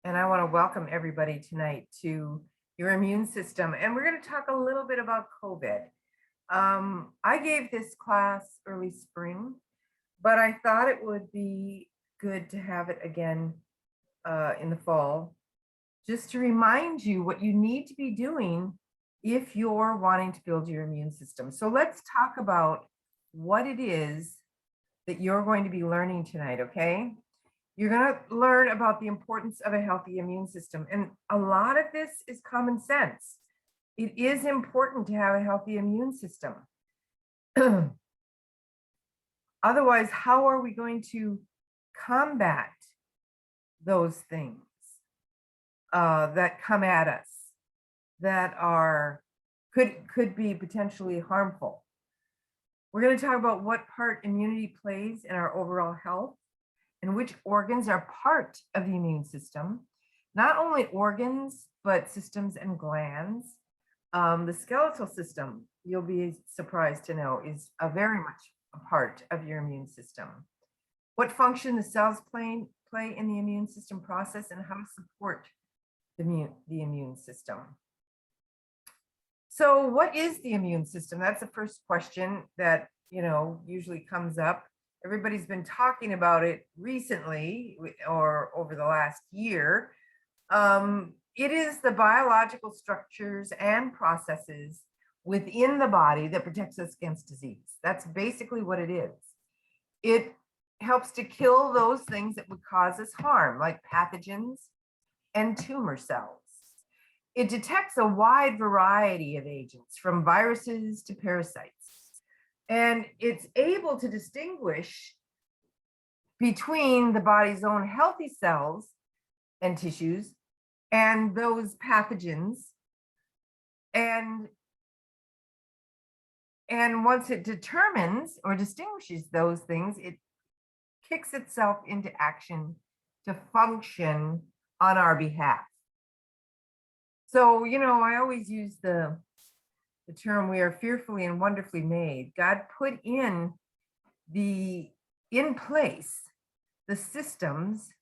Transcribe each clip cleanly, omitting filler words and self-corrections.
and I want to welcome everybody tonight to your immune system. And we're going to talk a little bit about COVID. I gave this class early spring, but I thought it would be good to have it again in the fall, just to remind you what you need to be doing if you're wanting to build your immune system. So let's talk about what it is that you're going to be learning tonight, okay? You're going to learn about the importance of a healthy immune system. And a lot of this is common sense. It is important to have a healthy immune system. Otherwise, how are we going to combat those things that come at us that could be potentially harmful? We're going to talk about what part immunity plays in our overall health and which organs are part of the immune system. Not only organs, but systems and glands. The skeletal system, you'll be surprised to know, is very much a part of your immune system. What function the cells play in the immune system process and how to support the immune system. So what is the immune system? That's the first question that usually comes up. Everybody's been talking about it recently or over the last year. It is the biological structures and processes within the body that protects us against disease. That's basically what it is. It helps to kill those things that would cause us harm, like pathogens and tumor cells. It detects a wide variety of agents, from viruses to parasites. And it's able to distinguish between the body's own healthy cells and tissues and those pathogens. And once it determines or distinguishes those things, it kicks itself into action to function on our behalf. So, I always use the term, we are fearfully and wonderfully made. God put in place the systems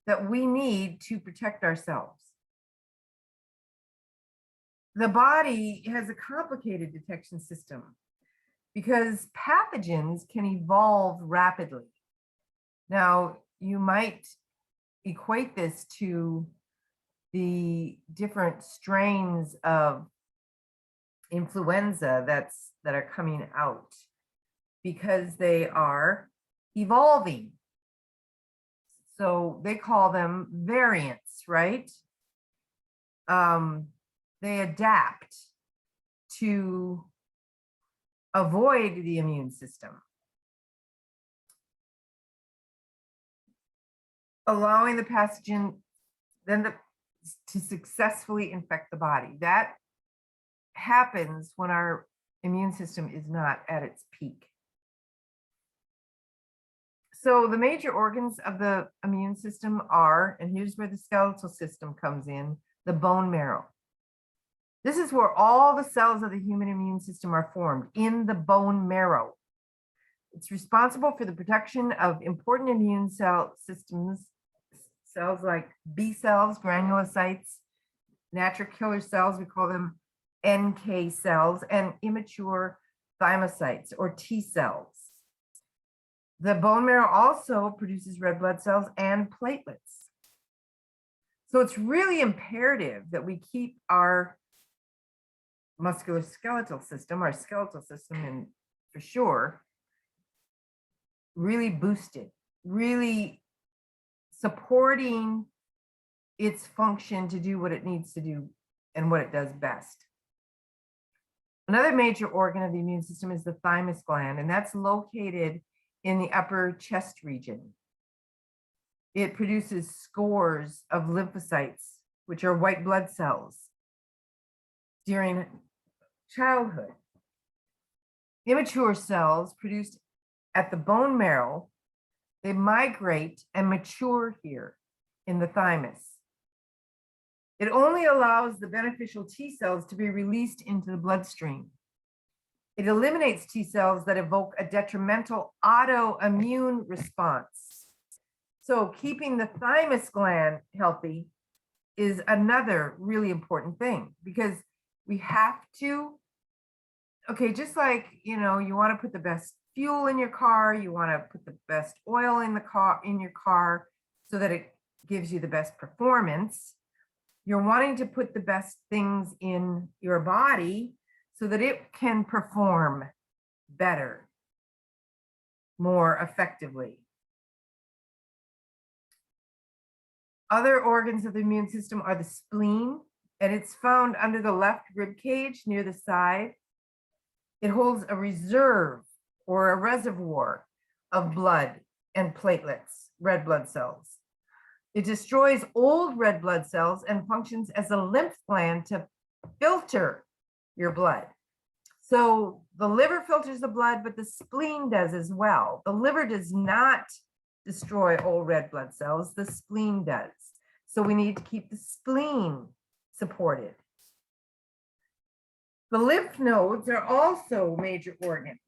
that we need to protect ourselves. The body has a complicated detection system because pathogens can evolve rapidly. Now, you might equate this to the different strains of influenza that are coming out because they are evolving. So they call them variants, right? They adapt to avoid the immune system, allowing the pathogen to successfully infect the body. That happens when our immune system is not at its peak. So the major organs of the immune system are, and here's where the skeletal system comes in, the bone marrow. This is where all the cells of the human immune system are formed, in the bone marrow. It's responsible for the protection of important immune cell systems, cells like B cells, granulocytes, natural killer cells, we call them NK cells, and immature thymocytes or T cells. The bone marrow also produces red blood cells and platelets. So it's really imperative that we keep our musculoskeletal system, our skeletal system, and for sure, really boosted, really supporting its function to do what it needs to do and what it does best. Another major organ of the immune system is the thymus gland, and that's located in the upper chest region. It produces scores of lymphocytes, which are white blood cells, during childhood. Immature cells produced at the bone marrow, they migrate and mature here in the thymus. It only allows the beneficial T cells to be released into the bloodstream. It eliminates T cells that evoke a detrimental autoimmune response. So keeping the thymus gland healthy is another really important thing, because we have to, okay, just like, you want to put the best fuel in your car, you want to put the best oil in your car so that it gives you the best performance. You're wanting to put the best things in your body so that it can perform better, more effectively. Other organs of the immune system are the spleen, and it's found under the left rib cage near the side. It holds a reserve or a reservoir of blood and platelets, red blood cells. It destroys old red blood cells and functions as a lymph gland to filter your blood. So the liver filters the blood, but the spleen does as well. The liver does not destroy old red blood cells, the spleen does. So we need to keep the spleen supported. The lymph nodes are also major organs.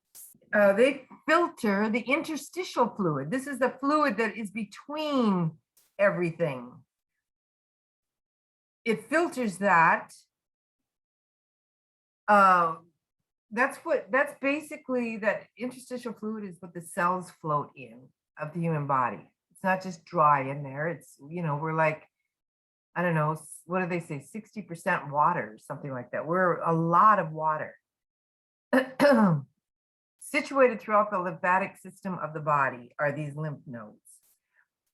They filter the interstitial fluid. This is the fluid that is between everything. It filters that. That's basically, that interstitial fluid is what the cells float in of the human body. It's not just dry in there. It's, we're like, I don't know, what do they say, 60% water, something like that. We're a lot of water. Situated throughout the lymphatic system of the body are these lymph nodes.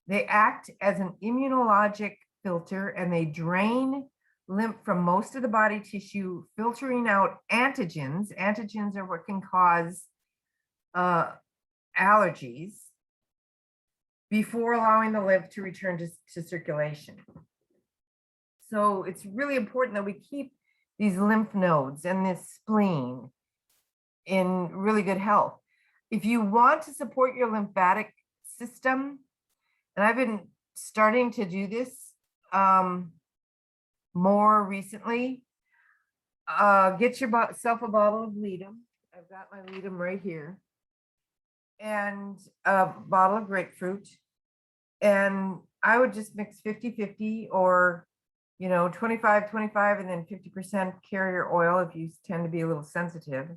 They act as an immunologic filter, and they drain lymph from most of the body tissue, filtering out antigens. Antigens are what can cause allergies, before allowing the lymph to return to circulation. So it's really important that we keep these lymph nodes and this spleen in really good health. If you want to support your lymphatic system, and I've been starting to do this more recently, get yourself a bottle of Leadum. I've got my Leadum right here, and a bottle of grapefruit. And I would just mix 50-50, or 25-25, and then 50% carrier oil if you tend to be a little sensitive.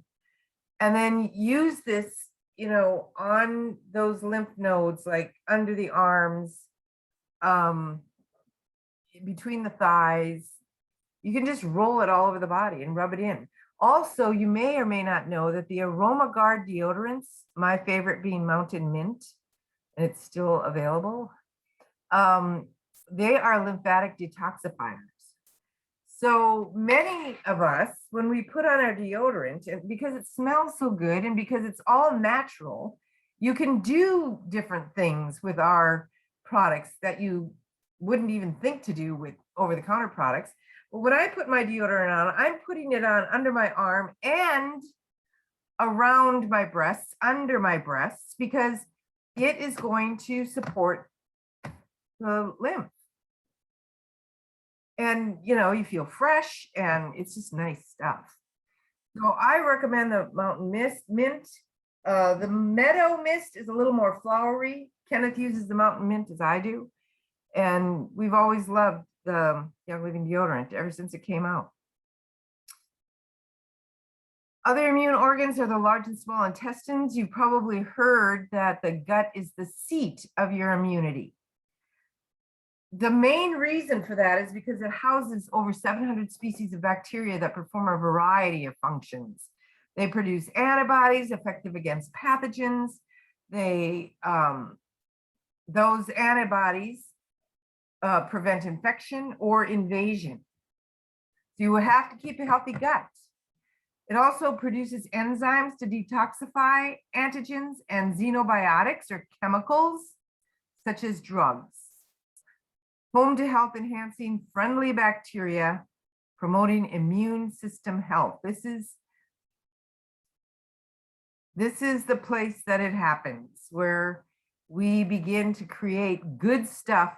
And then use this, on those lymph nodes, like under the arms, between the thighs. You can just roll it all over the body and rub it in. Also, you may or may not know that the Aroma Guard deodorants, my favorite being Mountain Mint, and it's still available, they are lymphatic detoxifiers. So many of us, when we put on our deodorant, and because it smells so good and because it's all natural, you can do different things with our products that you wouldn't even think to do with over-the-counter products. But when I put my deodorant on, I'm putting it on under my arm and around my breasts, under my breasts, because it is going to support the lymph. And you feel fresh, and it's just nice stuff. So I recommend the Mountain Mint. The Meadow Mist is a little more flowery. Kenneth uses the Mountain Mint as I do, and we've always loved the Young Living deodorant ever since it came out. Other immune organs are the large and small intestines. You probably heard that the gut is the seat of your immunity. The main reason for that is because it houses over 700 species of bacteria that perform a variety of functions. They produce antibodies effective against pathogens. Those antibodies prevent infection or invasion. So you have to keep a healthy gut. It also produces enzymes to detoxify antigens and xenobiotics, or chemicals, such as drugs. Home to health enhancing friendly bacteria, promoting immune system health. This is the place that it happens, where we begin to create good stuff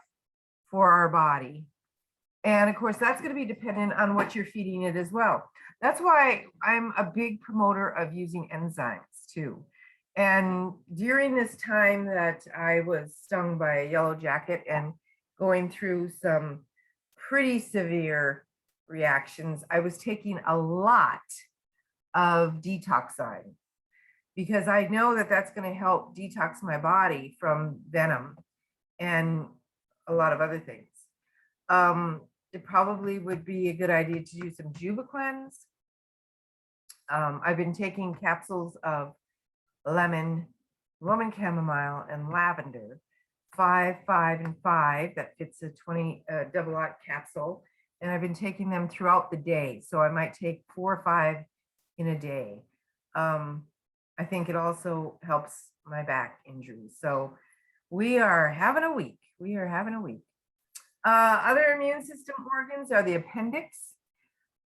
for our body. And of course, that's going to be dependent on what you're feeding it as well. That's why I'm a big promoter of using enzymes too. And during this time that I was stung by a yellow jacket and going through some pretty severe reactions, I was taking a lot of detoxine because I know that that's going to help detox my body from venom and a lot of other things. It probably would be a good idea to do some Juba cleanse. I've been taking capsules of lemon, Roman chamomile, and lavender, 5, 5, and 5. That fits a 20 double aught capsule. And I've been taking them throughout the day. So I might take 4 or 5 in a day. I think it also helps my back injuries. So we are having a week. We are having a week. Other immune system organs are the appendix.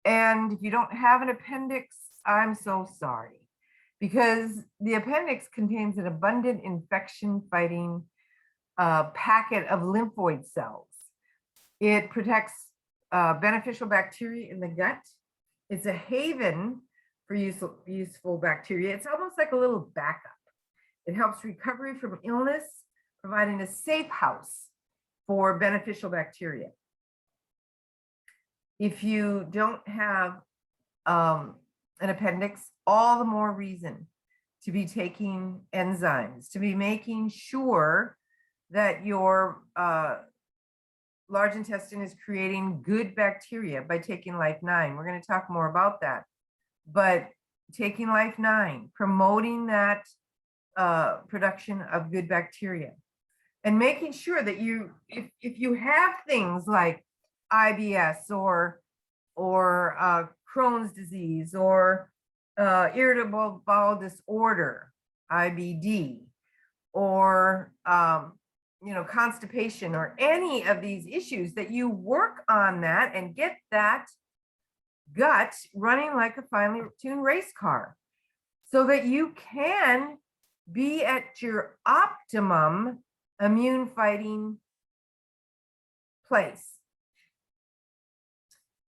And if you don't have an appendix, I'm so sorry, because the appendix contains an abundant infection fighting packet of lymphoid cells. It protects beneficial bacteria in the gut. It's a haven for useful bacteria. It's almost like a little backup. It helps recovery from illness, providing a safe house for beneficial bacteria. If you don't have an appendix, all the more reason to be taking enzymes, to be making sure that your large intestine is creating good bacteria by taking Life 9. We're going to talk more about that. But taking Life 9, promoting that production of good bacteria, and making sure that you, if you have things like IBS or Crohn's disease or irritable bowel disorder, IBD, or constipation, or any of these issues, that you work on that and get that gut running like a finely tuned race car so that you can be at your optimum immune fighting place.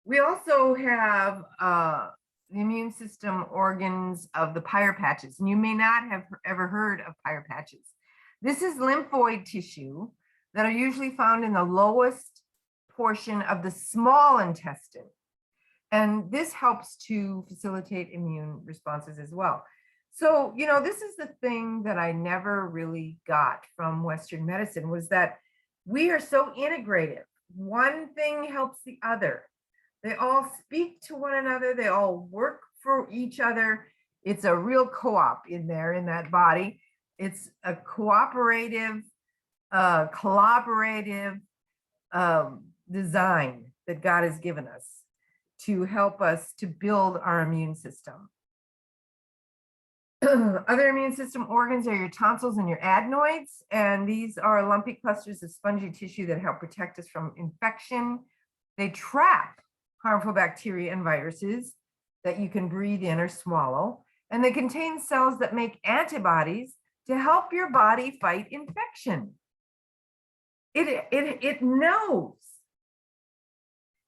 We also have the immune system organs of the pyre patches, and you may not have ever heard of pyre patches. This is lymphoid tissue that are usually found in the lowest portion of the small intestine. And this helps to facilitate immune responses as well. So, this is the thing that I never really got from Western medicine, was that we are so integrative. One thing helps the other. They all speak to one another. They all work for each other. It's a real co-op in there, in that body. It's a cooperative, collaborative design that God has given us to help us to build our immune system. Other immune system organs are your tonsils and your adenoids, and these are lumpy clusters of spongy tissue that help protect us from infection. They trap harmful bacteria and viruses that you can breathe in or swallow, and they contain cells that make antibodies to help your body fight infection. It knows.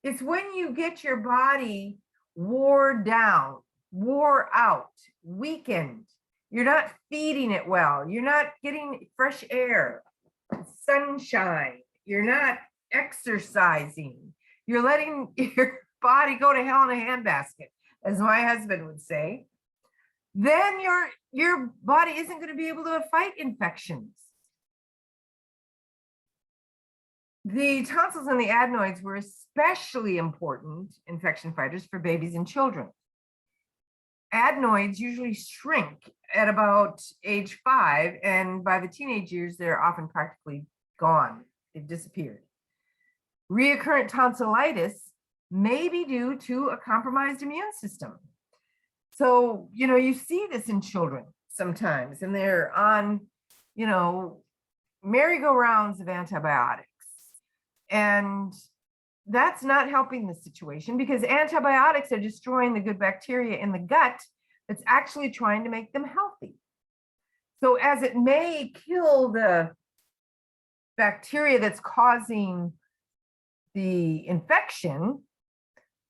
It's when you get your body wore down, wore out, weakened, you're not feeding it well, you're not getting fresh air, sunshine, you're not exercising, you're letting your body go to hell in a handbasket, as my husband would say, then your body isn't going to be able to fight infections. The tonsils and the adenoids were especially important infection fighters for babies and children. Adenoids usually shrink at about age 5, and by the teenage years, they're often practically gone. They've disappeared. Reoccurrent tonsillitis may be due to a compromised immune system. So, you see this in children sometimes, and they're on, merry-go-rounds of antibiotics. And that's not helping the situation, because antibiotics are destroying the good bacteria in the gut that's actually trying to make them healthy. So as it may kill the bacteria that's causing the infection,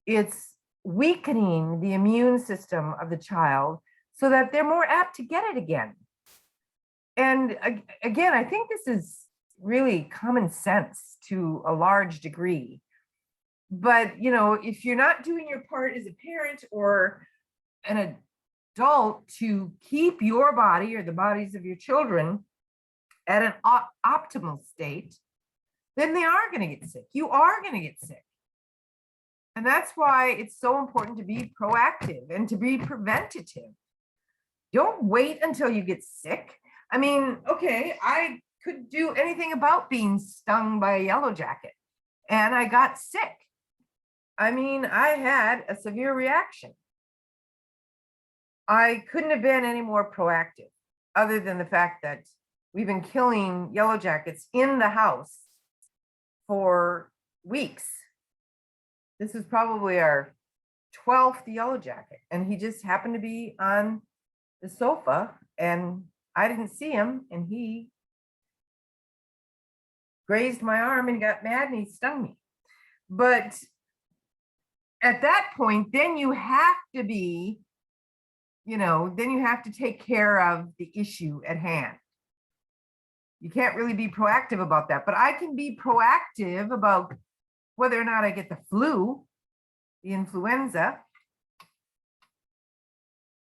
it's weakening the immune system of the child so that they're more apt to get it again. And again, I think this is really common sense to a large degree. But, you know, if you're not doing your part as a parent or an adult to keep your body or the bodies of your children at an optimal state, then they are going to get sick. You are going to get sick. And that's why it's so important to be proactive and to be preventative. Don't wait until you get sick. I mean, okay, I couldn't do anything about being stung by a yellow jacket, and I got sick. I mean, I had a severe reaction. I couldn't have been any more proactive, other than the fact that we've been killing yellow jackets in the house for weeks. This is probably our 12th yellow jacket, and he just happened to be on the sofa, and I didn't see him, and he grazed my arm and got mad and he stung me. But at that point, then you have to be, you know, then you have to take care of the issue at hand. You can't really be proactive about that, but I can be proactive about whether or not I get the flu, the influenza,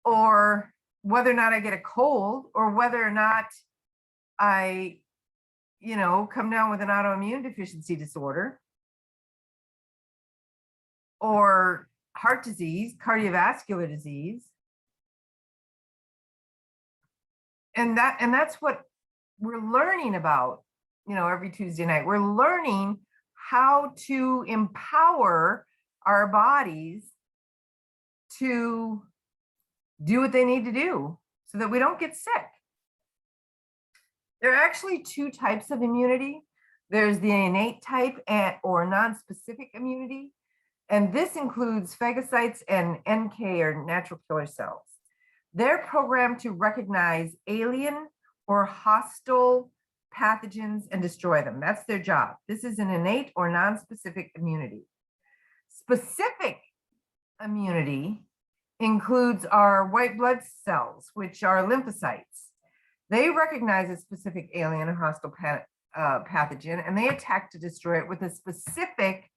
or whether or not I get a cold, or whether or not I, you know, come down with an autoimmune deficiency disorder, or heart disease, cardiovascular disease. And that's what we're learning about, you know, every Tuesday night. We're learning how to empower our bodies to do what they need to do so that we don't get sick. There are actually two types of immunity. There's the innate type or non-specific immunity. And this includes phagocytes and NK or natural killer cells. They're programmed to recognize alien or hostile pathogens and destroy them. That's their job. This is an innate or non-specific immunity. Specific immunity includes our white blood cells, which are lymphocytes. They recognize a specific alien or hostile pathogen, and they attack to destroy it with a specific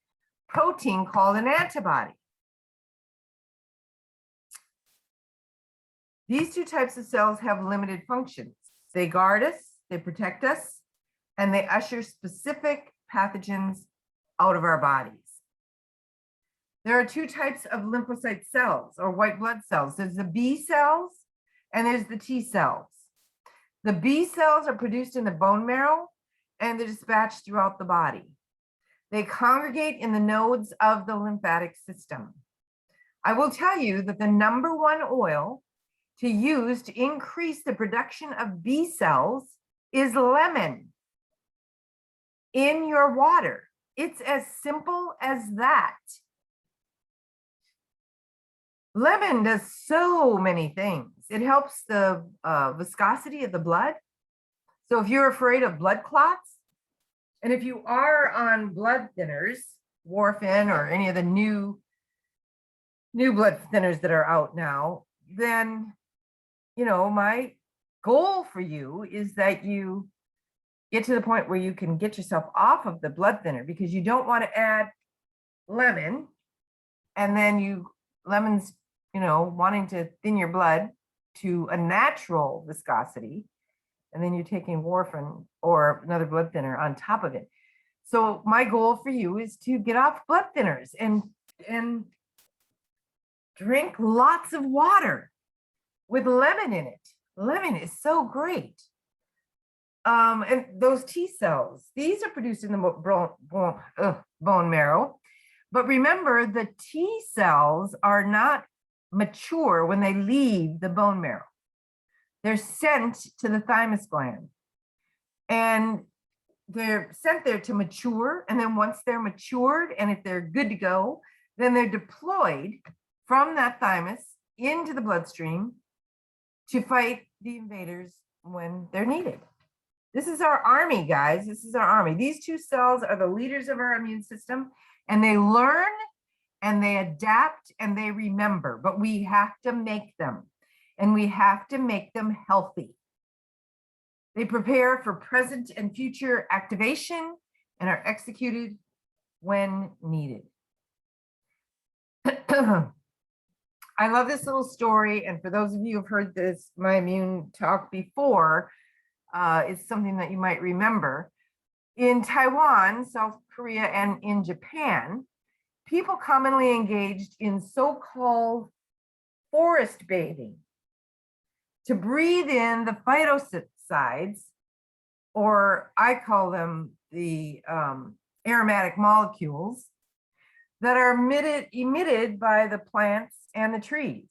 protein called an antibody. These two types of cells have limited functions. They guard us, they protect us, and they usher specific pathogens out of our bodies. There are two types of lymphocyte cells or white blood cells. There's the B cells and there's the T cells. The B cells are produced in the bone marrow and they're dispatched throughout the body. They congregate in the nodes of the lymphatic system. I will tell you that the number one oil to use to increase the production of B cells is lemon in your water. It's as simple as that. Lemon does so many things. It helps the viscosity of the blood. So if you're afraid of blood clots, and if you are on blood thinners, warfarin or any of the new blood thinners that are out now, then, you know, my goal for you is that you get to the point where you can get yourself off of the blood thinner, because you don't want to add lemon and then lemon's, you know, wanting to thin your blood to a natural viscosity, and then you're taking warfarin or another blood thinner on top of it. So my goal for you is to get off blood thinners and drink lots of water with lemon in it. Lemon is so great. And those T cells, these are produced in the bone marrow. But remember, the T cells are not mature when they leave the bone marrow. They're sent to the thymus gland. And they're sent there to mature. And then once they're matured, and if they're good to go, then they're deployed from that thymus into the bloodstream to fight the invaders when they're needed. This is our army, guys. This is our army. These two cells are the leaders of our immune system, and they learn and they adapt and they remember, but we have to make them, and we have to make them healthy. They prepare for present and future activation and are executed when needed. I love this little story. And for those of you who've heard this, my immune talk before, it's something that you might remember. In Taiwan, South Korea, and in Japan, people commonly engaged in so-called forest bathing to breathe in the phytoncides, or I call them the aromatic molecules that are emitted by the plants and the trees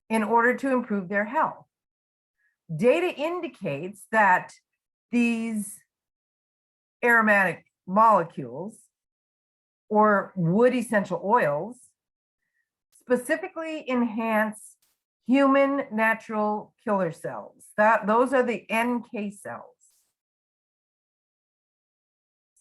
in order to improve their health. Data indicates that these aromatic molecules or wood essential oils specifically enhance human natural killer cells. Those are the NK cells.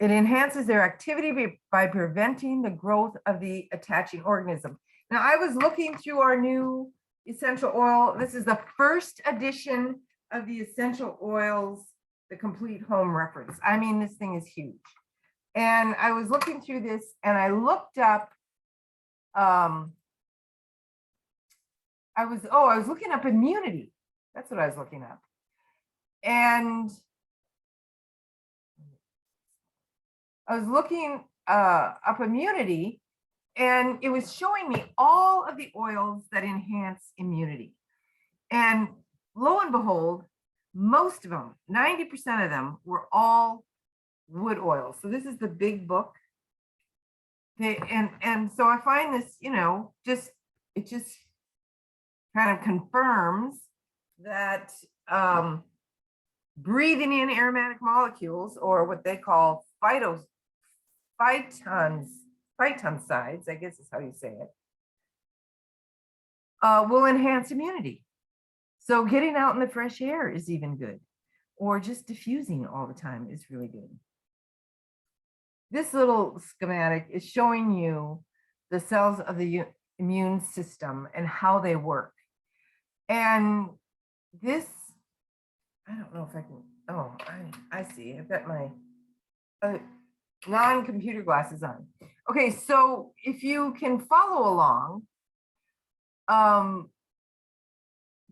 It enhances their activity by preventing the growth of the attaching organism. Now, I was looking through our new essential oil. This is the first edition of the essential oils, the complete home reference. I mean, this thing is huge. And I was looking through this and I looked up, I was looking up immunity. That's what I was looking up. And I was looking up immunity, and it was showing me all of the oils that enhance immunity. And lo and behold, most of them, 90% of them, were all wood oils. So this is the big book. And so I find this, it just kind of confirms that breathing in aromatic molecules, or what they call phytoncides, I guess is how you say it, will enhance immunity. So getting out in the fresh air is even good, or just diffusing all the time is really good. This little schematic is showing you the cells of the immune system and how they work. And this, I don't know if I can, oh, I see, I've got my non-computer glasses on. Okay, so if you can follow along,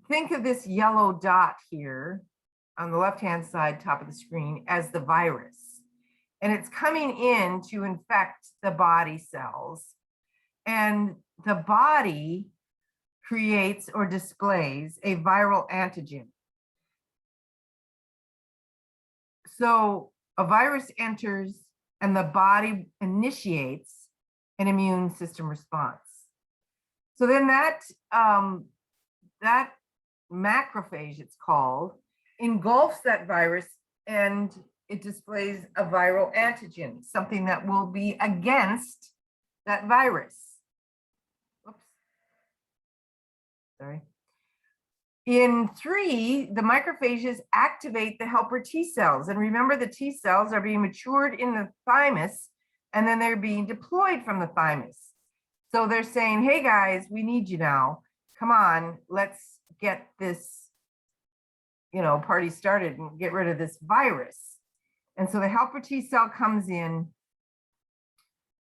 think of this yellow dot here on the left-hand side, top of the screen, as the virus. And it's coming in to infect the body cells. And the body creates or displays a viral antigen. So a virus enters and the body initiates an immune system response. So then that macrophage, it's called, engulfs that virus and it displays a viral antigen, something that will be against that virus. Oops. Sorry. In 3, the macrophages activate the helper T cells. And remember, the T cells are being matured in the thymus, and then they're being deployed from the thymus. So they're saying, hey guys, we need you now. Come on, let's get this, party started and get rid of this virus. And so the helper T cell comes in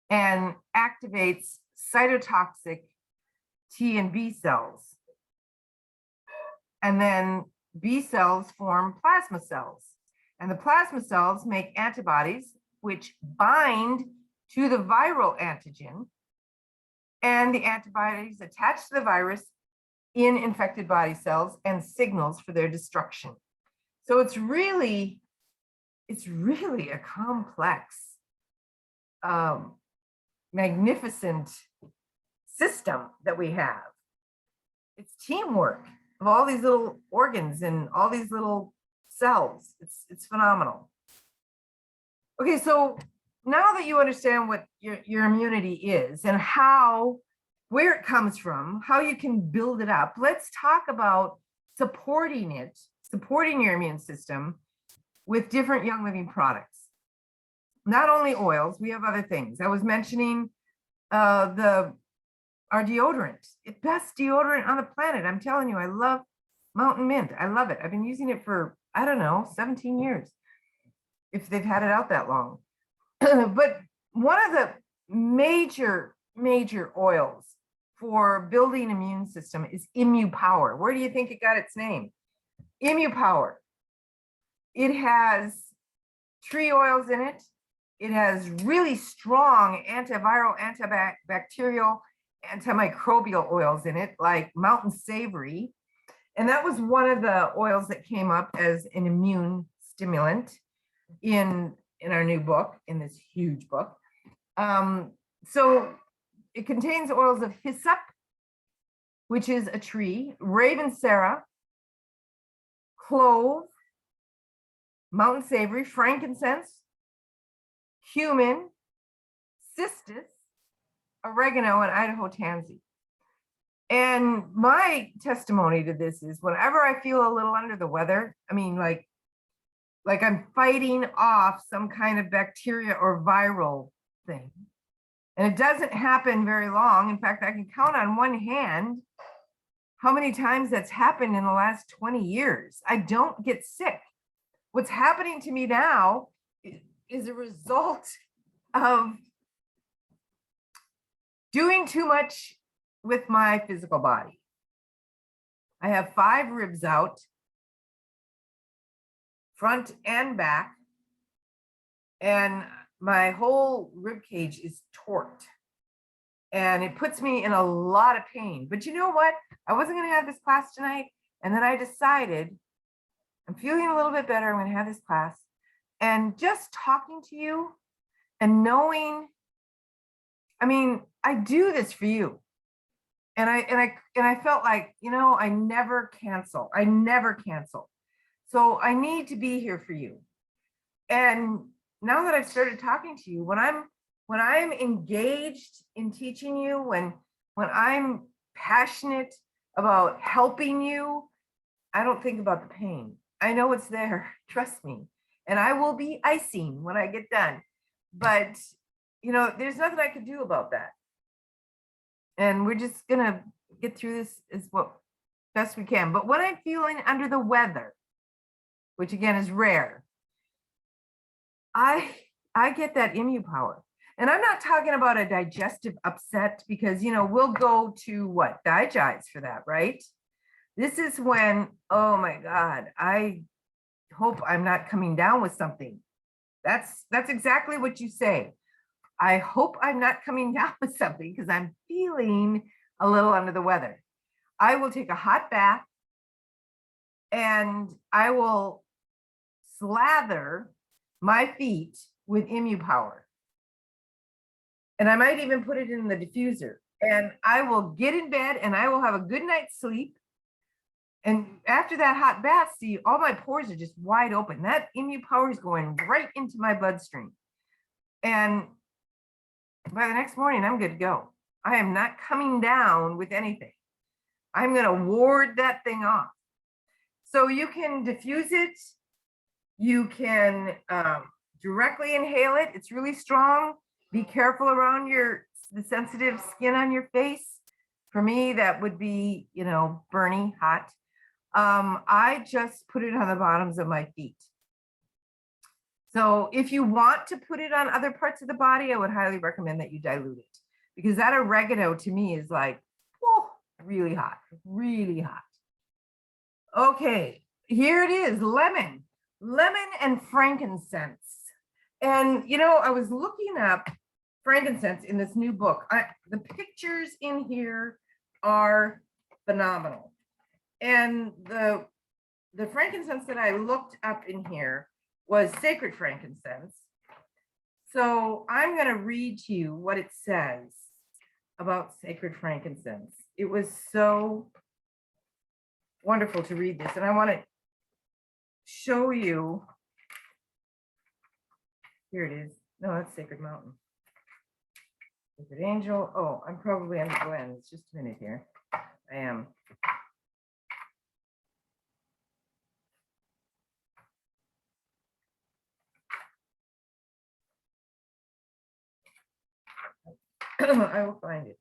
and activates cytotoxic T and B cells. And then B cells form plasma cells. And the plasma cells make antibodies which bind to the viral antigen. And the antibodies attach to the virus in infected body cells and signals for their destruction. So it's really a complex, magnificent system that we have. It's teamwork of all these little organs and all these little cells. It's phenomenal. Okay, so now that you understand what your immunity is and where it comes from, how you can build it up, let's talk about supporting your immune system with different Young Living products. Not only oils, we have other things. I was mentioning our deodorant, the best deodorant on the planet. I'm telling you, I love Mountain Mint. I love it. I've been using it for, I don't know, 17 years, if they've had it out that long. But one of the major oils for building immune system is ImmuPower. Where do you think it got its name? ImmuPower. It has tree oils in it. It has really strong antiviral, antibacterial, antimicrobial oils in it, like Mountain Savory. And that was one of the oils that came up as an immune stimulant in our new book, in this huge book. So it contains oils of hyssop, which is a tree, ravensara, clove, Mountain Savory, frankincense, cumin, cistus, oregano, and Idaho tansy. And my testimony to this is whenever I feel a little under the weather, I mean, like I'm fighting off some kind of bacteria or viral thing. And it doesn't happen very long. In fact, I can count on one hand how many times that's happened in the last 20 years. I don't get sick. What's happening to me now is a result of doing too much with my physical body. I have 5 ribs out, front and back, and my whole rib cage is torqued. And it puts me in a lot of pain. But you know what? I wasn't going to have this class tonight. And then I decided I'm feeling a little bit better. I'm going to have this class. And just talking to you and knowing, I mean, I do this for you. And I felt like, you know, I never cancel. I never cancel. So I need to be here for you. And now that I've started talking to you, when I'm engaged in teaching you, when I'm passionate about helping you, I don't think about the pain. I know it's there, trust me. And I will be icing when I get done. But, you know, there's nothing I could do about that. And we're just gonna get through this as what best we can. But when I'm feeling under the weather, which again is rare, I get that ImmuPower. And I'm not talking about a digestive upset because, you know, we'll go to what? Digize for that, right? This is when, oh my God, I hope I'm not coming down with something. That's exactly what you say. I hope I'm not coming down with something because I'm feeling a little under the weather. I will take a hot bath and I will slather my feet with ImmuPower. And I might even put it in the diffuser. And I will get in bed and I will have a good night's sleep. And after that hot bath, see, all my pores are just wide open. That ImmuPower is going right into my bloodstream. And by the next morning, I'm good to go. I am not coming down with anything. I'm going to ward that thing off. So you can diffuse it. You can directly inhale it. It's really strong. Be careful around the sensitive skin on your face. For me, that would be, you know, burny, hot. I just put it on the bottoms of my feet. So if you want to put it on other parts of the body, I would highly recommend that you dilute it because that oregano to me is like, whoa, really hot, really hot. Okay, here it is, lemon and frankincense. And, you know, I was looking up frankincense in this new book. The pictures in here are phenomenal. And the frankincense that I looked up in here was sacred frankincense. So I'm going to read to you what it says about sacred frankincense. It was so wonderful to read this. And I want to show you. Here it is. No, that's Sacred Mountain. Sacred Angel. Oh, I'm probably on the blend. It's just a minute here. I am. I will find it.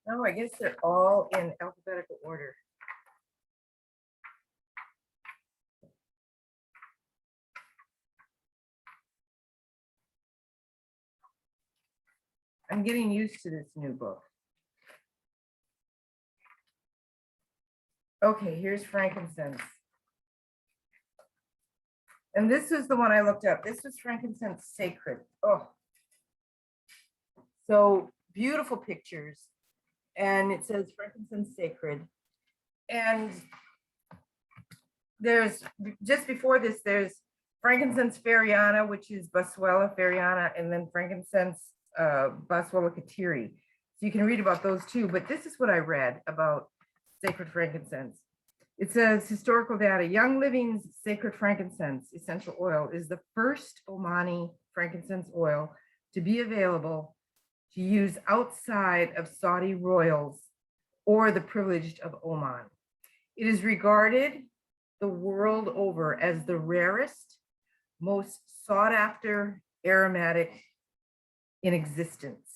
No, I guess they're all in alphabetical order. I'm getting used to this new book. Okay, here's frankincense. And this was the one I looked up. This was frankincense sacred. Oh, so beautiful pictures. And it says frankincense sacred. And there's, just before this, there's frankincense feriana, which is Boswellia feriana, and then frankincense Boswellia catiri. So you can read about those too, but this is what I read about sacred frankincense. It says historical data, Young Living's sacred frankincense essential oil is the first Omani frankincense oil to be available to use outside of Saudi royals or the privileged of Oman. It is regarded the world over as the rarest, most sought after aromatic in existence.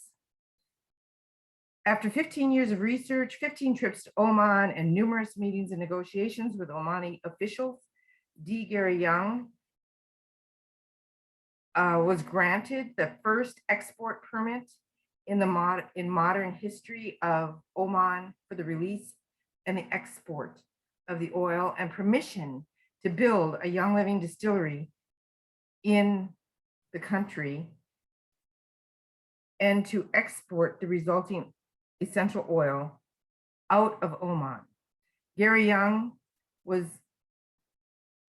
After 15 years of research, 15 trips to Oman, and numerous meetings and negotiations with Omani officials, D. Gary Young was granted the first export permit in modern history of Oman for the release and the export of the oil, and permission to build a Young Living distillery in the country and to export the resulting essential oil out of Oman. Gary Young was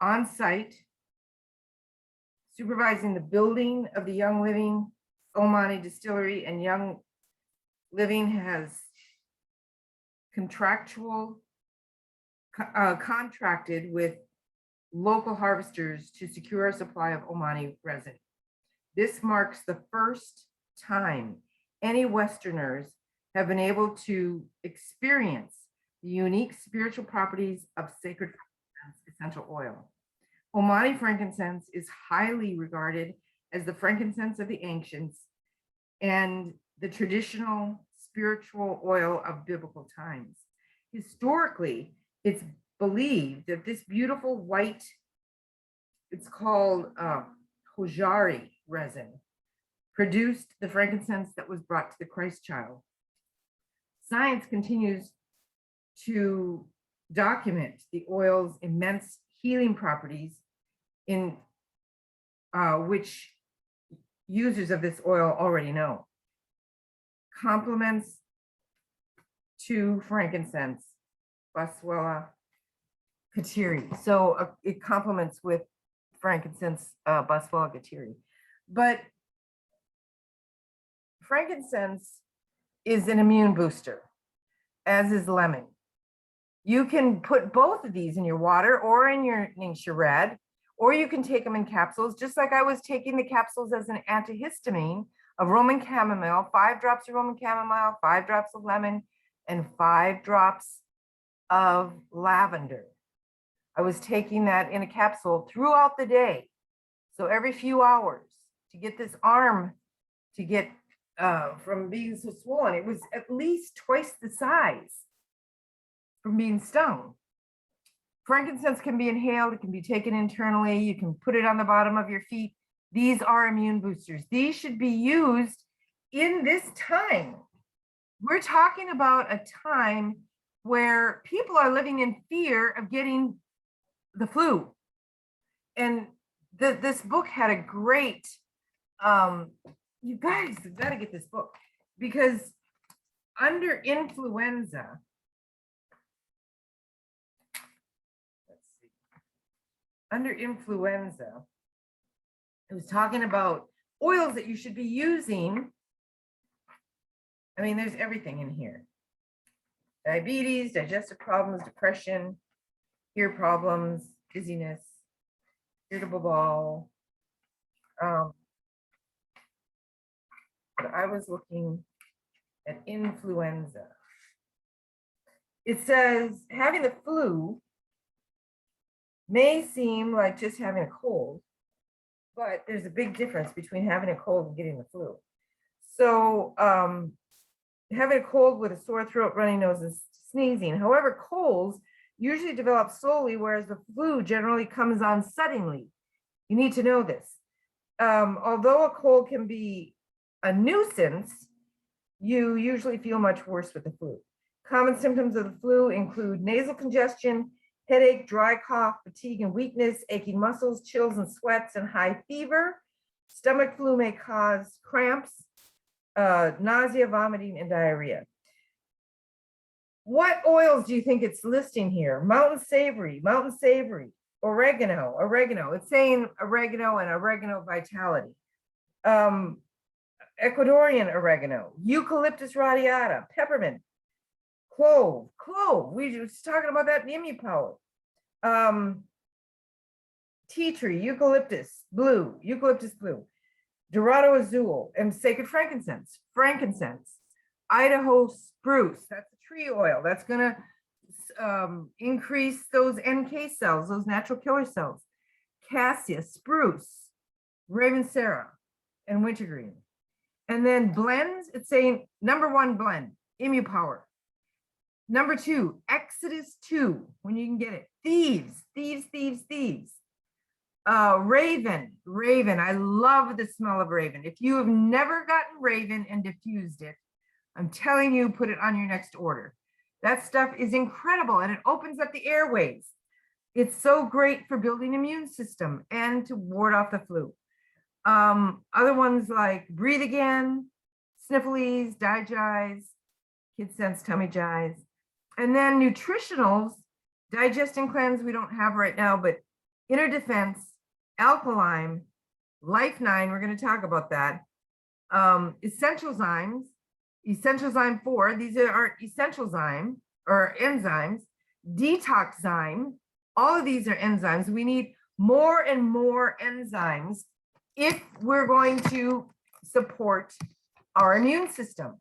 on site supervising the building of the Young Living Omani distillery, and Young Living has contracted with local harvesters to secure a supply of Omani resin. This marks the first time any Westerners have been able to experience the unique spiritual properties of sacred essential oil. Omani frankincense is highly regarded as the frankincense of the ancients and the traditional spiritual oil of biblical times. Historically, it's believed that this beautiful white, it's called hojari resin, produced the frankincense that was brought to the Christ child. Science continues to document the oil's immense healing properties, in which users of this oil already know. Compliments to frankincense, Boswellia catiri. So it complements with frankincense, Boswellia catiri. But frankincense is an immune booster, as is lemon. You can put both of these in your water or in your Ningxia Red, or you can take them in capsules, just like I was taking the capsules as an antihistamine of Roman chamomile, 5 drops of Roman chamomile, 5 drops of lemon, and 5 drops of lavender. I was taking that in a capsule throughout the day. So every few hours to get this arm to get from being so swollen. It was at least twice the size from being stung. Frankincense can be inhaled, it can be taken internally, you can put it on the bottom of your feet. These are immune boosters. These should be used in this time. We're talking about a time where people are living in fear of getting the flu. And this book had a great, you guys have got to get this book, because under influenza, it was talking about oils that you should be using. I mean, there's everything in here. Diabetes, digestive problems, depression, ear problems, dizziness, irritable bowel. But I was looking at influenza. It says having the flu may seem like just having a cold, but there's a big difference between having a cold and getting the flu. So having a cold with a sore throat, runny nose, and sneezing. However, colds usually develop slowly, whereas the flu generally comes on suddenly. You need to know this. Although a cold can be a nuisance, you usually feel much worse with the flu. Common symptoms of the flu include nasal congestion, headache, dry cough, fatigue and weakness, aching muscles, chills and sweats, and high fever. Stomach flu may cause cramps, nausea, vomiting, and diarrhea. What oils do you think it's listing here? Mountain Savory, oregano. It's saying oregano and oregano vitality. Ecuadorian oregano, eucalyptus radiata, peppermint, clove. We were just talking about that in ImmuPower. Tea tree, eucalyptus blue, Dorado azul, and sacred frankincense, Idaho spruce. That's a tree oil. That's going to increase those NK cells, those natural killer cells. Cassia, spruce, Ravensara, and wintergreen. And then blends, it's saying number 1 blend, ImmuPower. Number 2, Exodus 2, when you can get it. Thieves. Raven. I love the smell of Raven. If you have never gotten Raven and diffused it, I'm telling you, put it on your next order. That stuff is incredible and it opens up the airways. It's so great for building immune system and to ward off the flu. Other ones like Breathe Again, Sniffles, Digize, Kid Sense, Tummy Jize. And then nutritionals, Digest and Cleanse we don't have right now, but Inner Defense, Alkaline, Life 9, we're going to talk about that. Essential Zymes, Essential Zyme 4, these are our essential zyme or enzymes. Detox Zyme, all of these are enzymes. We need more and more enzymes if we're going to support our immune system.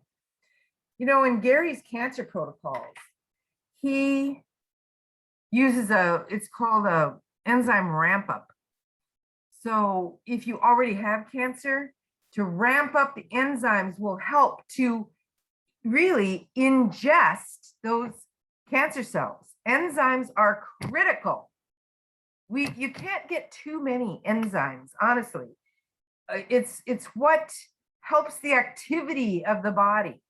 You know, in Gary's cancer protocols, he uses it's called a enzyme ramp up. So if you already have cancer, to ramp up the enzymes will help to really ingest those cancer cells. Enzymes are critical. You can't get too many enzymes, honestly. It's what helps the activity of the body.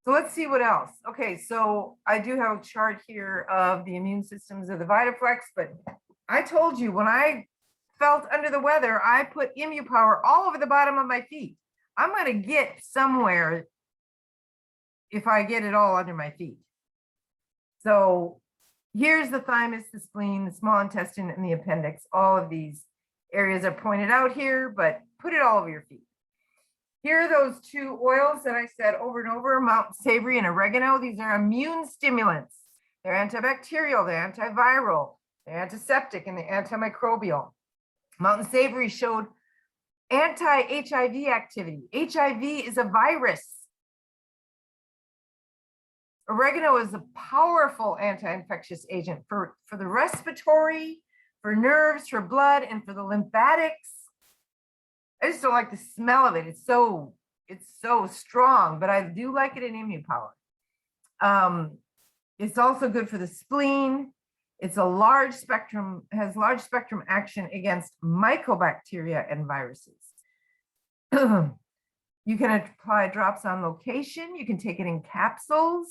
So let's see what else. Okay, so I do have a chart here of the immune systems of the VitaFlex, but I told you when I felt under the weather, I put ImmuPower all over the bottom of my feet. I'm going to get somewhere if I get it all under my feet. So here's the thymus, the spleen, the small intestine, and the appendix. All of these areas are pointed out here, but put it all over your feet. Here are those 2 oils that I said over and over, Mountain Savory and oregano. These are immune stimulants. They're antibacterial, they're antiviral, they're antiseptic, and they're antimicrobial. Mountain Savory showed anti-HIV activity. HIV is a virus. Oregano is a powerful anti-infectious agent for the respiratory, for nerves, for blood, and for the lymphatics. I just don't like the smell of it. It's so strong, but I do like it in ImmuPower. It's also good for the spleen. It's a large spectrum, has large spectrum action against mycobacteria and viruses. You can apply drops on location. You can take it in capsules,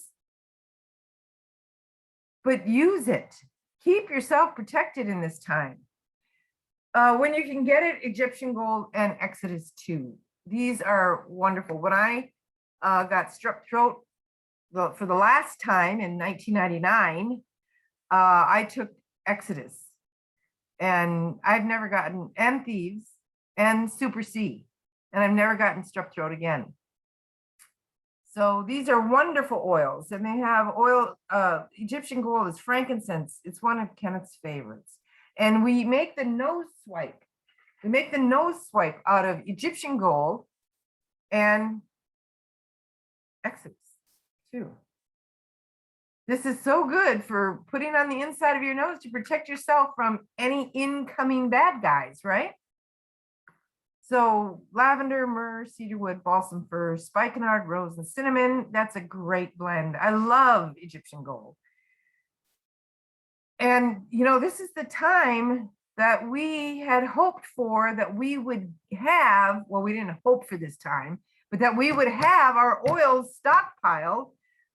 but use it. Keep yourself protected in this time. When you can get it, Egyptian Gold and Exodus 2. These are wonderful. When I got strep throat for the last time in 1999, I took Exodus, and I've never gotten, and Thieves and Super C, and I've never gotten strep throat again. So these are wonderful oils, and they have oil. Egyptian Gold is frankincense. It's one of Kenneth's favorites. And we make the nose swipe. We make the nose swipe out of Egyptian Gold and Exodus too. This is so good for putting on the inside of your nose to protect yourself from any incoming bad guys, right? So lavender, myrrh, cedarwood, balsam fir, spikenard, rose, and cinnamon. That's a great blend. I love Egyptian Gold. And, you know, this is the time that we had hoped for that we would have. Well, we didn't hope for this time, but that we would have our oils stockpiled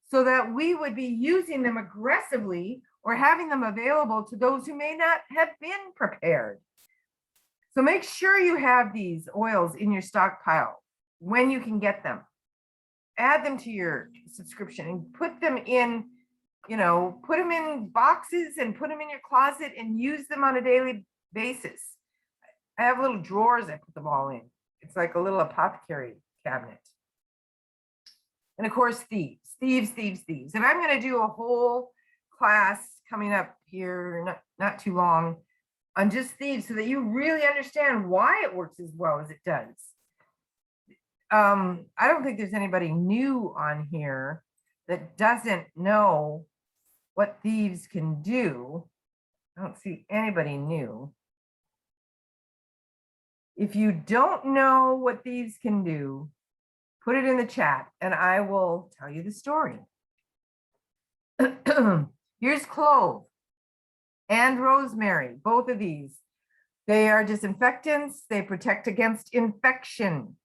so that we would be using them aggressively or having them available to those who may not have been prepared. So make sure you have these oils in your stockpile when you can get them. Add them to your subscription and put them in, put them in boxes and put them in your closet and use them on a daily basis. I have little drawers I put them all in. It's like a little apothecary cabinet. And of course, thieves. And I'm going to do a whole class coming up here, not too long, on just thieves so that you really understand why it works as well as it does. I don't think there's anybody new on here that doesn't know what thieves can do. I don't see anybody new. If you don't know what thieves can do, put it in the chat and I will tell you the story. Here's clove and rosemary, both of these. They are disinfectants. They protect against infection.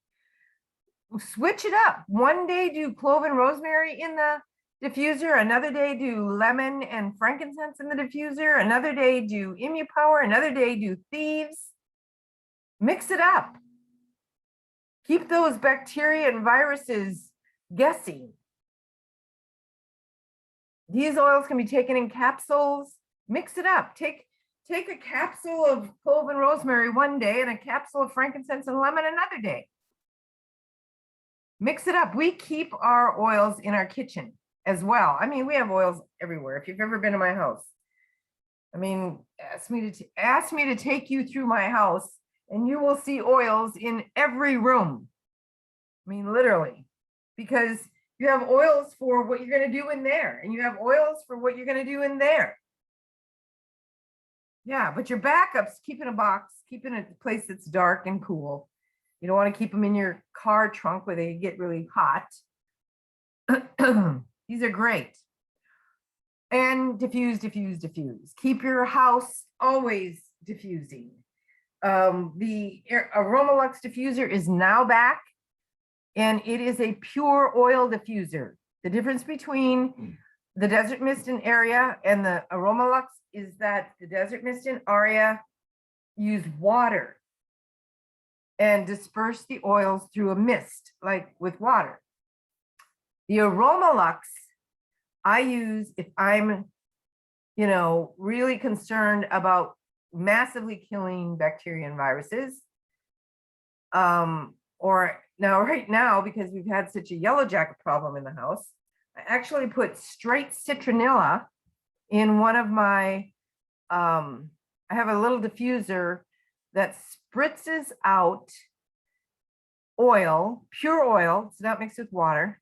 Switch it up. One day do clove and rosemary in the diffuser. Another day do lemon and frankincense in the diffuser. Another day do ImmuPower. Another day do thieves. Mix it up. Keep those bacteria and viruses guessing. These oils can be taken in capsules. Mix it up. Take a capsule of clove and rosemary one day and a capsule of frankincense and lemon another day. Mix it up. We keep our oils in our kitchen as well. I mean, we have oils everywhere. If you've ever been to my house, I mean, ask me to take you through my house and you will see oils in every room. I mean, literally, because you have oils for what you're going to do in there and you have oils for what you're going to do in there. Yeah, but your backups, keep in a box, keep in a place that's dark and cool. You don't want to keep them in your car trunk where they get really hot. These are great. And diffuse. Keep your house always diffusing. The Aromolux diffuser is now back, and it is a pure oil diffuser. The difference between the Desert Mist and Area and the Aromolux is that the Desert Mist and Area use water and disperse the oils through a mist, like with water. The Aromolux I use if I'm, really concerned about massively killing bacteria and viruses. Or now, right now, because we've had such a yellow jacket problem in the house, I actually put straight citronella in one of my, I have a little diffuser that spritzes out oil, pure oil. It's not mixed with water.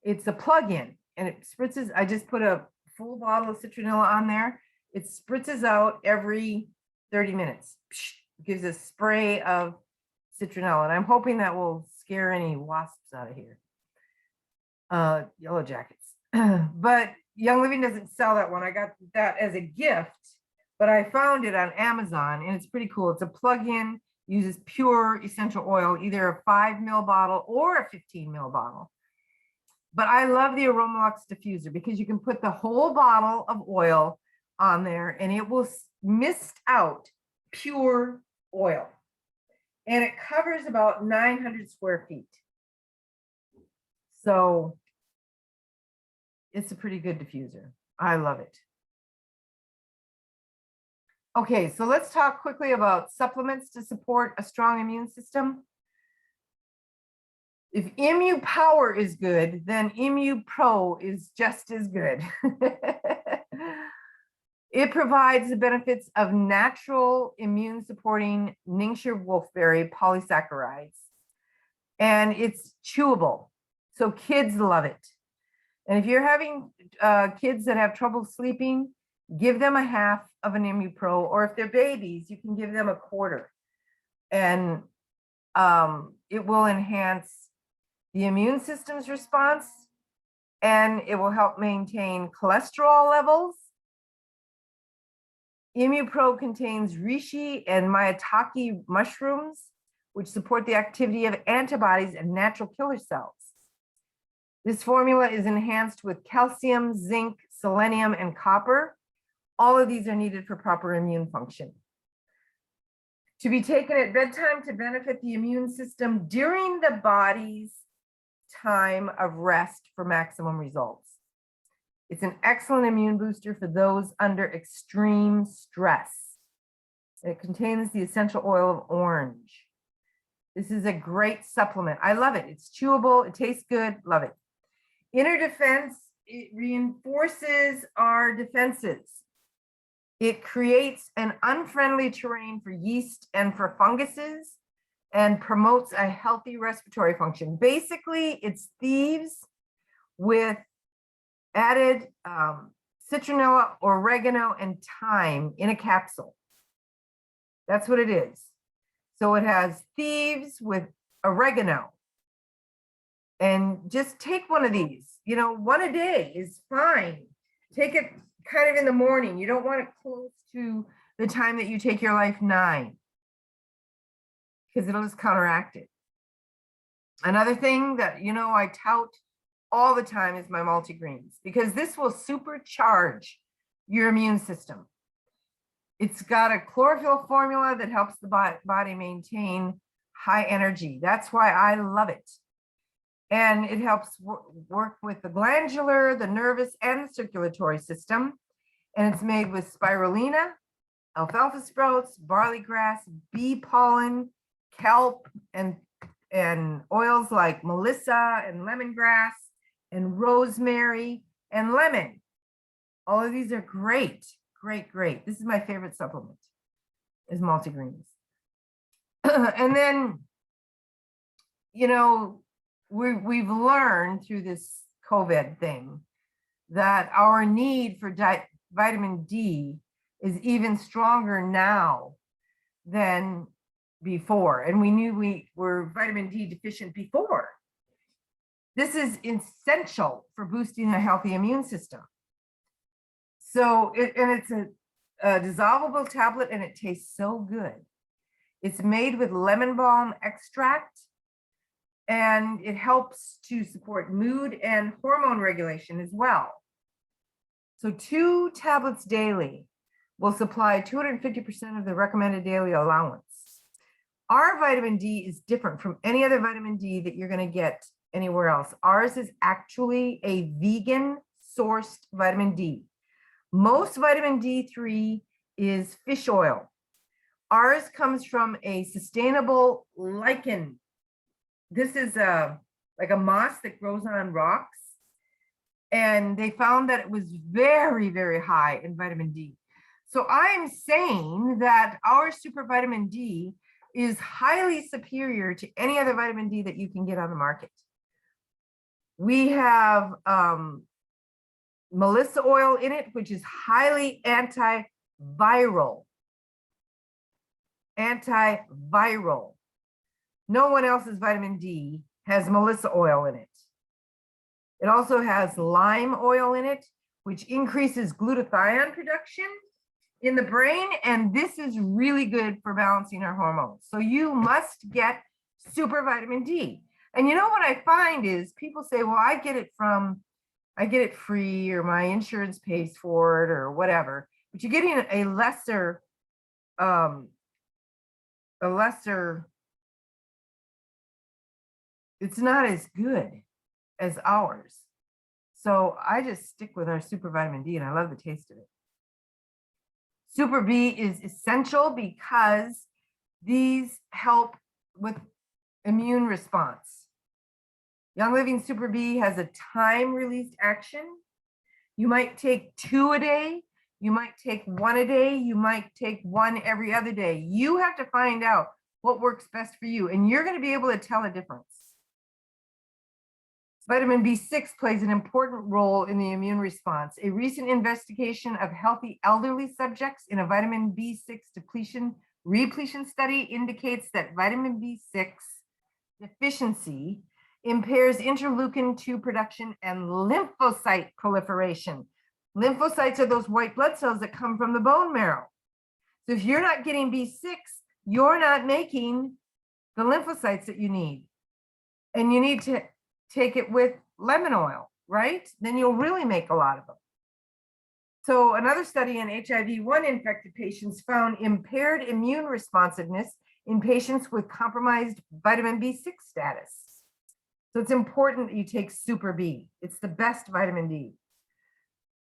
It's a plug-in and it spritzes. I just put a full bottle of citronella on there. It spritzes out every 30 minutes. It gives a spray of citronella. And I'm hoping that will scare any wasps out of here. Yellow jackets. But Young Living doesn't sell that one. I got that as a gift, but I found it on Amazon and it's pretty cool. It's a plug-in, uses pure essential oil, either a 5 ml bottle or a 15 ml bottle. But I love the Aromolux diffuser because you can put the whole bottle of oil on there and it will mist out pure oil. And it covers about 900 square feet. So it's a pretty good diffuser. I love it. Okay, so let's talk quickly about supplements to support a strong immune system. If ImmuPower is good, then ImmuPro is just as good. It provides the benefits of natural immune supporting Ningxia wolfberry polysaccharides. And it's chewable, so kids love it. And if you're having kids that have trouble sleeping, give them a half of an ImmuPro, or if they're babies, you can give them a quarter. And it will enhance the immune system's response, and it will help maintain cholesterol levels. ImmuPro contains reishi and maitake mushrooms, which support the activity of antibodies and natural killer cells. This formula is enhanced with calcium, zinc, selenium, and copper. All of these are needed for proper immune function. To be taken at bedtime to benefit the immune system during the body's time of rest for maximum results. It's an excellent immune booster for those under extreme stress. It contains the essential oil of orange. This is a great supplement. I love it. It's chewable. It tastes good. Love it. Inner defense, it reinforces our defenses. It creates an unfriendly terrain for yeast and for funguses and promotes a healthy respiratory function. Basically, it's Thieves with added citronella, oregano, and thyme in a capsule. That's what it is. So it has Thieves with oregano. And just take one of these, you know, one a day is fine. Take it kind of in the morning. You don't want it close to the time that you take your Life 9 because it'll just counteract it. Another thing that, you know, I tout all the time is my MultiGreens, because this will supercharge your immune system. It's got a chlorophyll formula that helps the body maintain high energy. That's why I love it. And it helps work with the glandular, the nervous, and the circulatory system. And it's made with spirulina, alfalfa sprouts, barley grass, bee pollen, kelp, and oils like melissa and lemongrass and rosemary and lemon. All of these are great, great, great. This is my favorite supplement, is MultiGreens. And then, you know, we've learned through this COVID thing that our need for vitamin D is even stronger now than before. And we knew we were vitamin D deficient before. This is essential for boosting a healthy immune system. So, it's a dissolvable tablet, and it tastes so good. It's made with lemon balm extract, and it helps to support mood and hormone regulation as well. So 2 tablets daily will supply 250% of the recommended daily allowance. Our vitamin D is different from any other vitamin D that you're going to get anywhere else. Ours is actually a vegan sourced vitamin D. Most vitamin D3 is fish oil. Ours comes from a sustainable lichen. This is like a moss that grows on rocks. And they found that it was very, very high in vitamin D. So I'm saying that our super vitamin D is highly superior to any other vitamin D that you can get on the market. We have melissa oil in it, which is highly antiviral. Antiviral. No one else's vitamin D has melissa oil in it. It also has lime oil in it, which increases glutathione production in the brain. And this is really good for balancing our hormones. So you must get super vitamin D. And you know what I find is people say, well, I get it free, or my insurance pays for it, or whatever. But you're getting a lesser, it's not as good as ours. So I just stick with our super vitamin D, and I love the taste of it. Super B is essential because these help with immune response. Young Living Super B has a time-released action. You might take 2 a day. You might take 1 a day. You might take 1 every other day. You have to find out what works best for you, and you're going to be able to tell a difference. Vitamin B6 plays an important role in the immune response. A recent investigation of healthy elderly subjects in a vitamin B6 repletion study indicates that vitamin B6 deficiency impairs interleukin-2 production and lymphocyte proliferation. Lymphocytes are those white blood cells that come from the bone marrow. So if you're not getting B6, you're not making the lymphocytes that you need. And you need to take it with lemon oil, right? Then you'll really make a lot of them. So another study in HIV-1 infected patients found impaired immune responsiveness in patients with compromised vitamin B6 status. So it's important that you take Super B. It's the best vitamin D.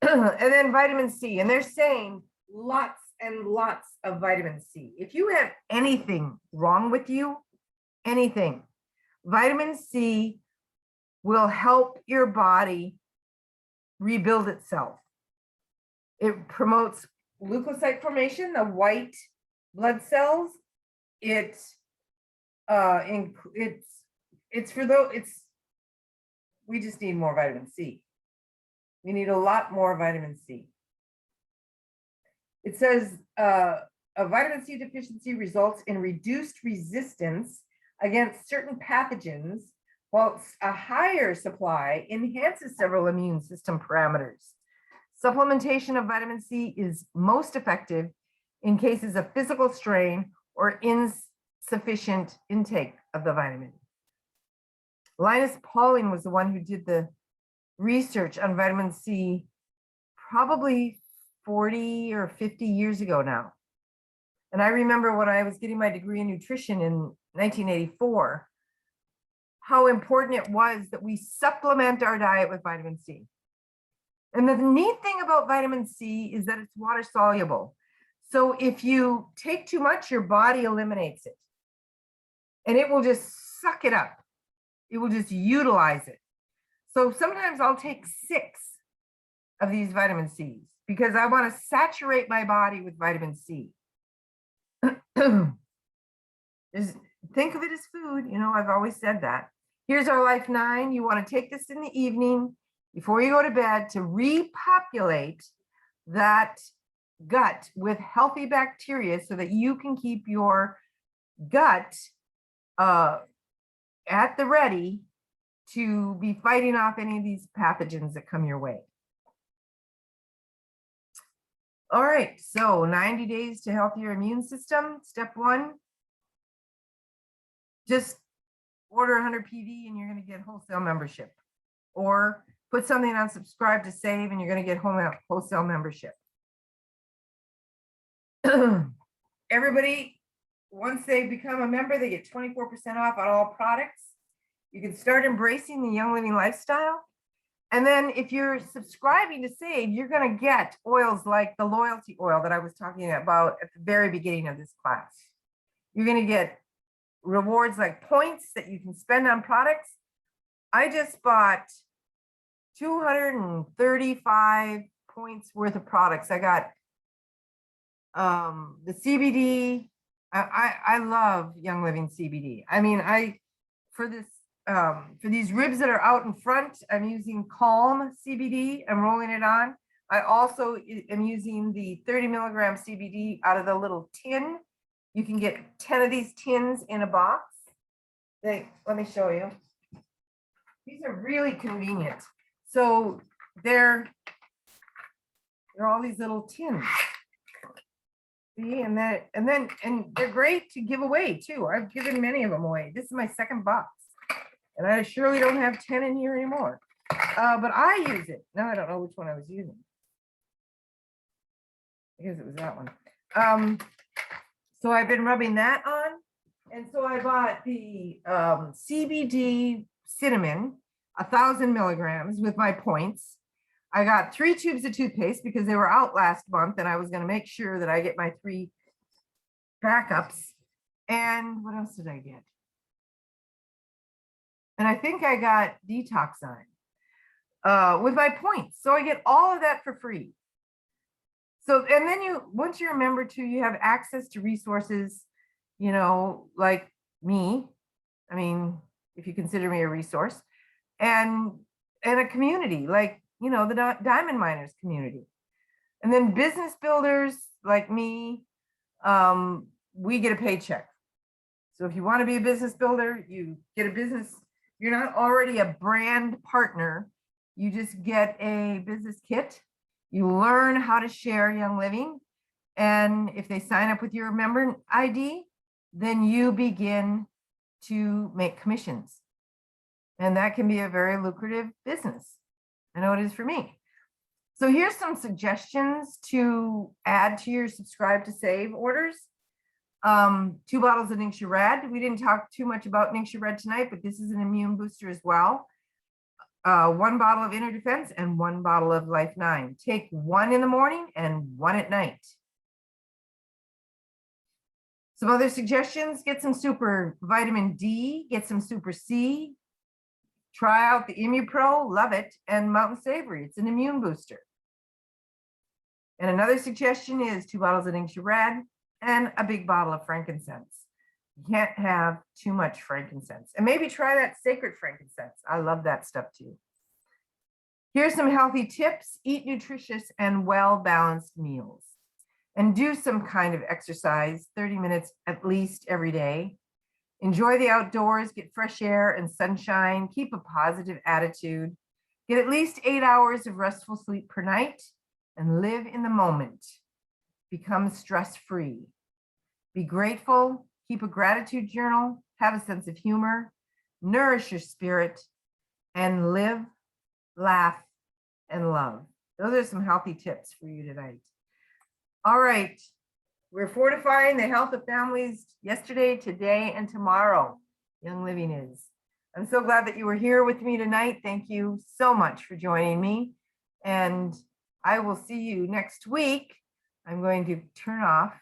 And then vitamin C, and they're saying lots and lots of vitamin C. If you have anything wrong with you, anything, vitamin C will help your body rebuild itself. It promotes leukocyte formation, the white blood cells. It's for those, we just need more vitamin C. We need a lot more vitamin C. It says a vitamin C deficiency results in reduced resistance against certain pathogens, while a higher supply enhances several immune system parameters. Supplementation of vitamin C is most effective in cases of physical strain or insufficient intake of the vitamin. Linus Pauling was the one who did the research on vitamin C probably 40 or 50 years ago now. And I remember when I was getting my degree in nutrition in 1984, how important it was that we supplement our diet with vitamin C. And the neat thing about vitamin C is that it's water soluble. So if you take too much, your body eliminates it. And it will just suck it up. It will just utilize it. So sometimes I'll take 6 of these vitamin C's because I want to saturate my body with vitamin C. Think of it as food. You know, I've always said that. Here's our Life 9. You want to take this in the evening before you go to bed to repopulate that gut with healthy bacteria so that you can keep your gut at the ready to be fighting off any of these pathogens that come your way. All right, so 90 days to healthier immune system. Step 1, just order 100 PV and you're going to get wholesale membership. Or put something on subscribe to save and you're going to get wholesale membership. Everybody, once they become a member, they get 24% off on all products. You can start embracing the Young Living lifestyle. And then if you're subscribing to save, you're going to get oils like the loyalty oil that I was talking about at the very beginning of this class. You're going to get rewards like points that you can spend on products. I just bought 235 points worth of products. I got the CBD. I love Young Living CBD. I mean, for these ribs that are out in front, I'm using Calm CBD. I'm rolling it on. I also am using the 30 milligram CBD out of the little tin. You can get 10 of these tins in a box. Let me show you. These are really convenient. So they're all these little tins. See, and they're great to give away too. I've given many of them away. This is my second box. And I surely don't have 10 in here anymore. But I use it. Now I don't know which one I was using. I guess it was that one. So I've been rubbing that on. And so I bought the CBD cinnamon, 1,000 milligrams with my points. I got 3 tubes of toothpaste because they were out last month and I was going to make sure that I get my 3 backups. And what else did I get? And I think I got Detoxine with my points. So I get all of that for free. So, and then once you're a member too, you have access to resources, you know, like me. I mean, if you consider me a resource, and a community like, you know, the diamond miners community. And then business builders like me, we get a paycheck. So if you want to be a business builder, you get a business. You're not already a brand partner. You just get a business kit. You learn how to share Young Living. And if they sign up with your member ID, then you begin to make commissions. And that can be a very lucrative business. I know it is for me. So here's some suggestions to add to your subscribe to save orders. 2 bottles of Ningxia Red. We didn't talk too much about Ningxia Red tonight, but this is an immune booster as well. 1 bottle of Inner Defense and 1 bottle of Life 9. Take 1 in the morning and 1 at night. Some other suggestions: get some super vitamin D, get some super C. Try out the ImmuPro, love it, and Mountain Savory. It's an immune booster. And another suggestion is 2 bottles of Ningxia Red and a big bottle of frankincense. You can't have too much frankincense. And maybe try that sacred frankincense. I love that stuff too. Here's some healthy tips. Eat nutritious and well-balanced meals. And do some kind of exercise, 30 minutes at least every day. Enjoy the outdoors, get fresh air and sunshine, keep a positive attitude, get at least 8 hours of restful sleep per night, and live in the moment. Become stress-free. Be grateful, keep a gratitude journal, have a sense of humor, nourish your spirit, and live, laugh, and love. Those are some healthy tips for you tonight. All right, we're fortifying the health of families yesterday, today, and tomorrow. Young Living is. I'm so glad that you were here with me tonight. Thank you so much for joining me. And I will see you next week. I'm going to turn off